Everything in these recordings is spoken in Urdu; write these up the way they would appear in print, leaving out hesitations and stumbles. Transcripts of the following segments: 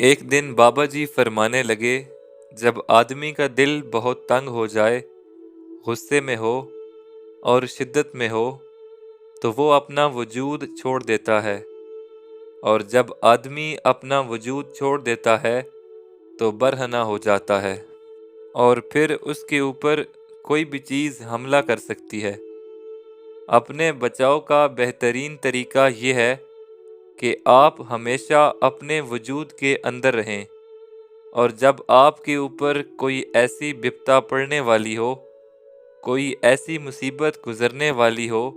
ایک دن بابا جی فرمانے لگے، جب آدمی کا دل بہت تنگ ہو جائے، غصے میں ہو اور شدت میں ہو تو وہ اپنا وجود چھوڑ دیتا ہے، اور جب آدمی اپنا وجود چھوڑ دیتا ہے تو برہنہ ہو جاتا ہے، اور پھر اس کے اوپر کوئی بھی چیز حملہ کر سکتی ہے۔ اپنے بچاؤ کا بہترین طریقہ یہ ہے کہ آپ ہمیشہ اپنے وجود کے اندر رہیں، اور جب آپ کے اوپر کوئی ایسی بپتا پڑنے والی ہو، کوئی ایسی مصیبت گزرنے والی ہو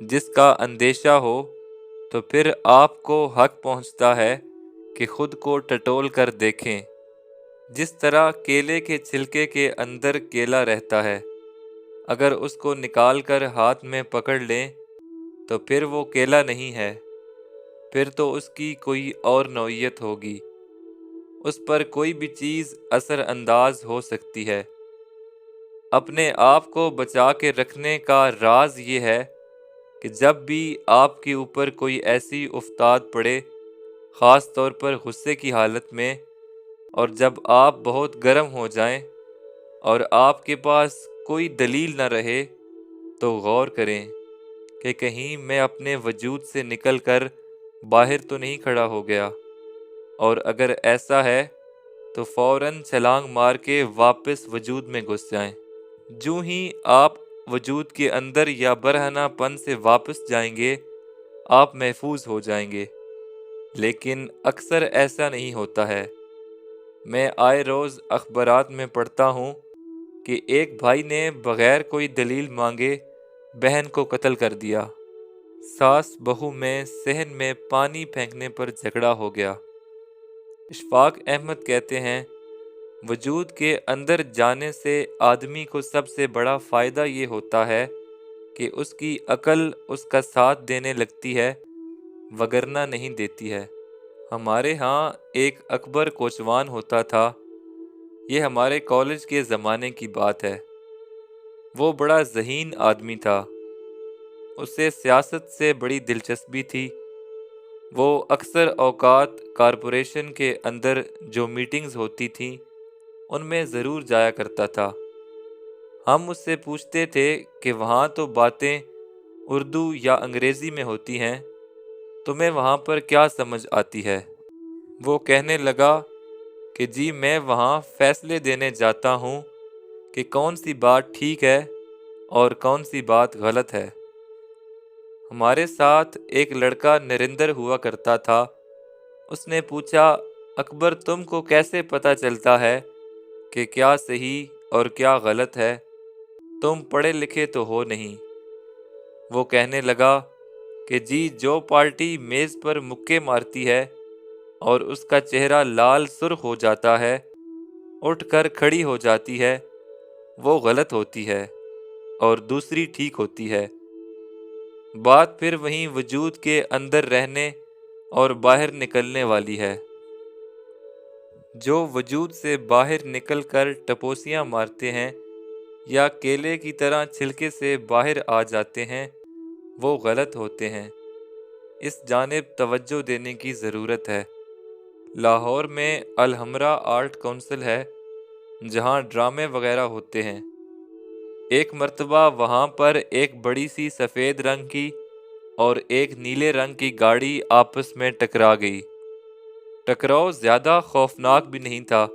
جس کا اندیشہ ہو، تو پھر آپ کو حق پہنچتا ہے کہ خود کو ٹٹول کر دیکھیں۔ جس طرح کیلے کے چھلکے کے اندر کیلا رہتا ہے، اگر اس کو نکال کر ہاتھ میں پکڑ لیں تو پھر وہ کیلا نہیں ہے، پھر تو اس کی کوئی اور نوعیت ہوگی، اس پر کوئی بھی چیز اثر انداز ہو سکتی ہے۔ اپنے آپ کو بچا کے رکھنے کا راز یہ ہے کہ جب بھی آپ کے اوپر کوئی ایسی افتاد پڑے، خاص طور پر غصے کی حالت میں، اور جب آپ بہت گرم ہو جائیں اور آپ کے پاس کوئی دلیل نہ رہے، تو غور کریں کہ کہیں میں اپنے وجود سے نکل کر باہر تو نہیں کھڑا ہو گیا، اور اگر ایسا ہے تو فوراً چھلانگ مار کے واپس وجود میں گھس جائیں۔ جو ہی آپ وجود کے اندر یا برہنہ پن سے واپس جائیں گے، آپ محفوظ ہو جائیں گے، لیکن اکثر ایسا نہیں ہوتا ہے۔ میں آئے روز اخبارات میں پڑھتا ہوں کہ ایک بھائی نے بغیر کوئی دلیل مانگے بہن کو قتل کر دیا، ساس بہو میں صحن میں پانی پھینکنے پر جھگڑا ہو گیا۔ اشفاق احمد کہتے ہیں، وجود کے اندر جانے سے آدمی کو سب سے بڑا فائدہ یہ ہوتا ہے کہ اس کی عقل اس کا ساتھ دینے لگتی ہے، وگرنہ نہیں دیتی ہے۔ ہمارے ہاں ایک اکبر کوچوان ہوتا تھا، یہ ہمارے کالج کے زمانے کی بات ہے۔ وہ بڑا ذہین آدمی تھا، اسے سیاست سے بڑی دلچسپی تھی۔ وہ اکثر اوقات کارپوریشن کے اندر جو میٹنگز ہوتی تھیں ان میں ضرور جایا کرتا تھا۔ ہم اس سے پوچھتے تھے کہ وہاں تو باتیں اردو یا انگریزی میں ہوتی ہیں، تمہیں وہاں پر کیا سمجھ آتی ہے؟ وہ کہنے لگا کہ جی میں وہاں فیصلے دینے جاتا ہوں کہ کون سی بات ٹھیک ہے اور کون سی بات غلط ہے۔ ہمارے ساتھ ایک لڑکا نریندر ہوا کرتا تھا، اس نے پوچھا، اکبر تم کو کیسے پتہ چلتا ہے کہ کیا صحیح اور کیا غلط ہے؟ تم پڑھے لکھے تو ہو نہیں۔ وہ کہنے لگا کہ جی جو پارٹی میز پر مکے مارتی ہے اور اس کا چہرہ لال سرخ ہو جاتا ہے، اٹھ کر کھڑی ہو جاتی ہے، وہ غلط ہوتی ہے اور دوسری ٹھیک ہوتی ہے۔ بات پھر وہیں وجود کے اندر رہنے اور باہر نکلنے والی ہے۔ جو وجود سے باہر نکل کر ٹپوسیاں مارتے ہیں یا کیلے کی طرح چھلکے سے باہر آ جاتے ہیں، وہ غلط ہوتے ہیں۔ اس جانب توجہ دینے کی ضرورت ہے۔ لاہور میں الحمرا آرٹ کونسل ہے، جہاں ڈرامے وغیرہ ہوتے ہیں۔ ایک مرتبہ وہاں پر ایک بڑی سی سفید رنگ کی اور ایک نیلے رنگ کی گاڑی آپس میں ٹکرا گئی۔ ٹکراؤ زیادہ خوفناک بھی نہیں تھا،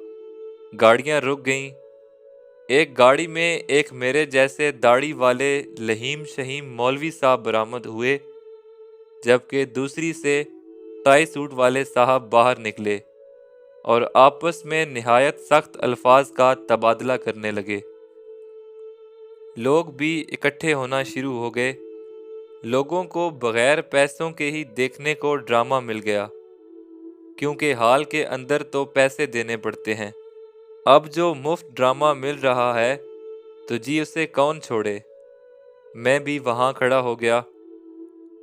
گاڑیاں رک گئیں۔ ایک گاڑی میں ایک میرے جیسے داڑھی والے لہیم شہیم مولوی صاحب برآمد ہوئے، جبکہ دوسری سے ٹائی سوٹ والے صاحب باہر نکلے اور آپس میں نہایت سخت الفاظ کا تبادلہ کرنے لگے۔ لوگ بھی اکٹھے ہونا شروع ہو گئے۔ لوگوں کو بغیر پیسوں کے ہی دیکھنے کو ڈرامہ مل گیا، کیونکہ ہال کے اندر تو پیسے دینے پڑتے ہیں۔ اب جو مفت ڈرامہ مل رہا ہے تو جی اسے کون چھوڑے؟ میں بھی وہاں کھڑا ہو گیا۔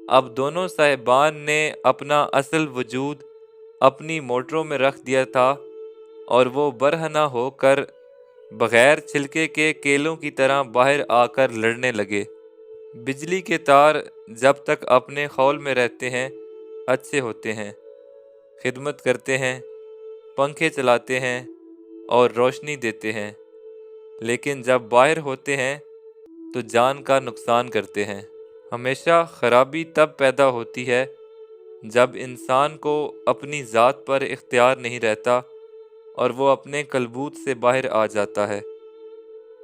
اب دونوں صاحبان نے اپنا اصل وجود اپنی موٹروں میں رکھ دیا تھا اور وہ برہنہ ہو کر بغیر چھلکے کے کیلوں کی طرح باہر آ کر لڑنے لگے۔ بجلی کے تار جب تک اپنے خول میں رہتے ہیں اچھے ہوتے ہیں، خدمت کرتے ہیں، پنکھے چلاتے ہیں اور روشنی دیتے ہیں، لیکن جب باہر ہوتے ہیں تو جان کا نقصان کرتے ہیں۔ ہمیشہ خرابی تب پیدا ہوتی ہے جب انسان کو اپنی ذات پر اختیار نہیں رہتا اور وہ اپنے کلبوت سے باہر آ جاتا ہے۔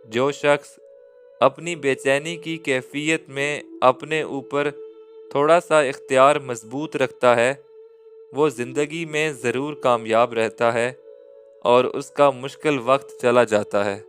جو شخص اپنی بے چینی کی کیفیت میں اپنے اوپر تھوڑا سا اختیار مضبوط رکھتا ہے، وہ زندگی میں ضرور کامیاب رہتا ہے اور اس کا مشکل وقت چلا جاتا ہے۔